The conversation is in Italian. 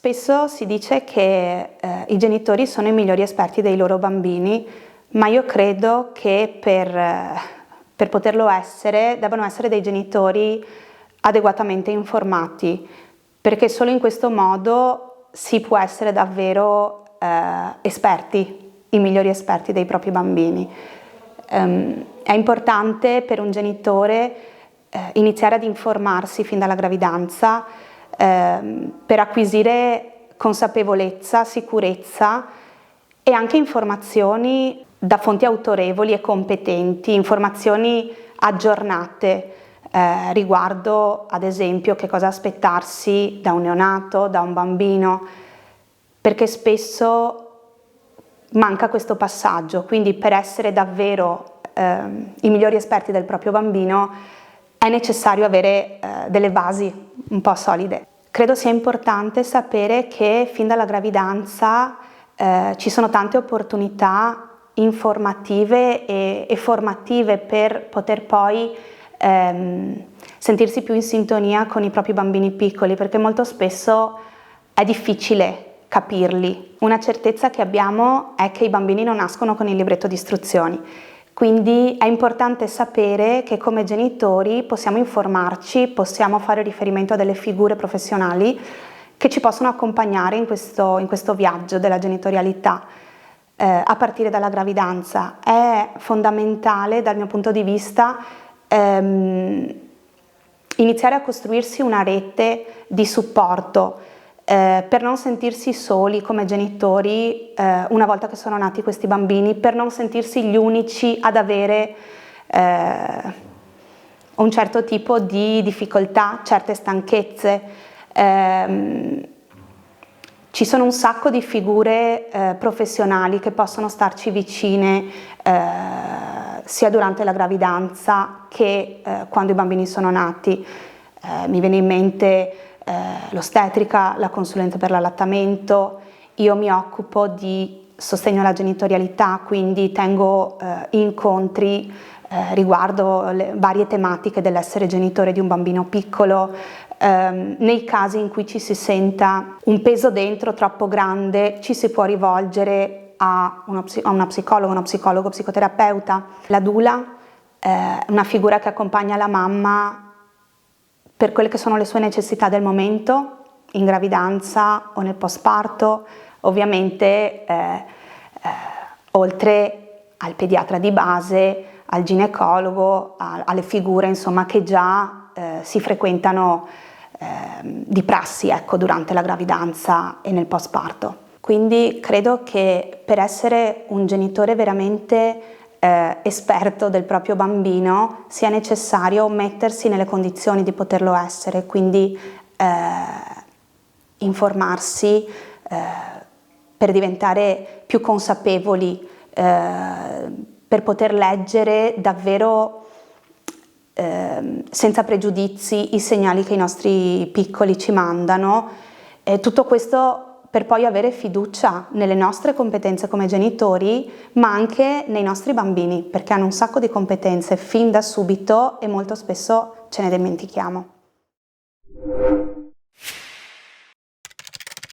Spesso si dice che i genitori sono i migliori esperti dei loro bambini, ma io credo che per poterlo essere devono essere dei genitori adeguatamente informati, perché solo in questo modo si può essere davvero esperti, i migliori esperti dei propri bambini. È importante per un genitore iniziare ad informarsi fin dalla gravidanza per acquisire consapevolezza, sicurezza e anche informazioni da fonti autorevoli e competenti, informazioni aggiornate riguardo ad esempio che cosa aspettarsi da un neonato, da un bambino, perché spesso manca questo passaggio, quindi per essere davvero i migliori esperti del proprio bambino è necessario avere delle basi un po' solide. Credo sia importante sapere che fin dalla gravidanza ci sono tante opportunità informative e formative per poter poi sentirsi più in sintonia con i propri bambini piccoli, perché molto spesso è difficile capirli. Una certezza che abbiamo è che i bambini non nascono con il libretto di istruzioni, quindi è importante sapere che come genitori possiamo informarci, possiamo fare riferimento a delle figure professionali che ci possono accompagnare in questo viaggio della genitorialità a partire dalla gravidanza. È fondamentale dal mio punto di vista iniziare a costruirsi una rete di supporto per non sentirsi soli come genitori una volta che sono nati questi bambini, per non sentirsi gli unici ad avere un certo tipo di difficoltà, certe stanchezze. Ci sono un sacco di figure professionali che possono starci vicine sia durante la gravidanza che quando i bambini sono nati. Mi viene in mente l'ostetrica, la consulente per l'allattamento. Io mi occupo di sostegno alla genitorialità, quindi tengo incontri riguardo le varie tematiche dell'essere genitore di un bambino piccolo. Nei casi in cui ci si senta un peso dentro troppo grande, ci si può rivolgere a una psicologa, uno psicologo, psicoterapeuta. La doula è una figura che accompagna la mamma per quelle che sono le sue necessità del momento, in gravidanza o nel postparto. Ovviamente oltre al pediatra di base, al ginecologo, alle figure insomma che già si frequentano di prassi, ecco, durante la gravidanza e nel postparto. Quindi credo che per essere un genitore veramente esperto del proprio bambino sia necessario mettersi nelle condizioni di poterlo essere, quindi informarsi per diventare più consapevoli, per poter leggere davvero senza pregiudizi i segnali che i nostri piccoli ci mandano, tutto questo per poi avere fiducia nelle nostre competenze come genitori, ma anche nei nostri bambini, perché hanno un sacco di competenze fin da subito e molto spesso ce ne dimentichiamo.